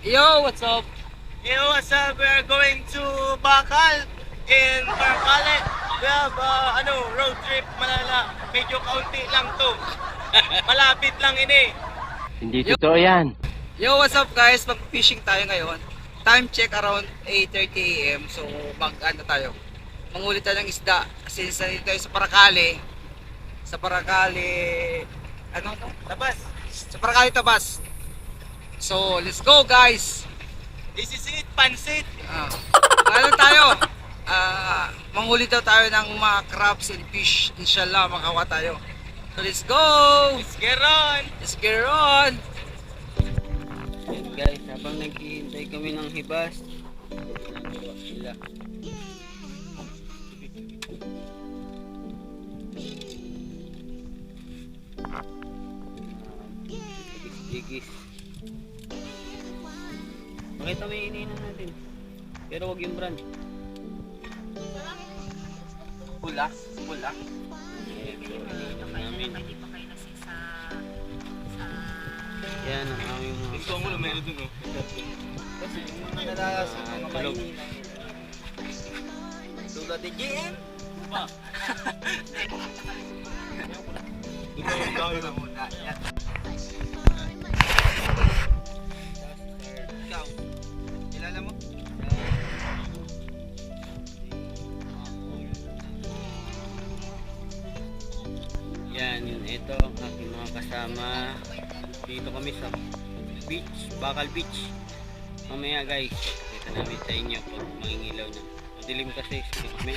Yo, what's up? Yo, what's up? We are going to Bacal in Paracale. We have road trip malala. Medyo kaunti lang to. Malapit lang ini. Hindi totoo yan. Yo, what's up guys? Mag-fishing tayo ngayon. Time check around 8:30 AM. So, mag-ano tayo? Manguli tayo ng isda. Since nandito tayo sa Paracale. Sa Paracale... Ano to? Labas. Sa Paracale Tabas. So, let's go guys! This is it, pansit. Ano tayo? Manguli daw tayo ng mga crabs and fish. Inshallah, makawa tayo. So, let's go! Let's get on. Let's get on! Yan guys, habang naghihintay kami ng hibas, ginagawa sila. Digis. Pakita mo yung iniinan natin. Pero wag yung brand. Pula. Pula. Yan ang aming mga Ikaw mo lumero dun, oh. Kasi yung mga nalalasok ng mga tulog. kainin. Tulad ni JM. Ikaw, kilala mo? Yan, ito ang aking mga kasama. Dito kami sa beach, Bacal Beach. Mamaya guys, kita namin sa inyo pag mangingilaw na. Madilim kasi, may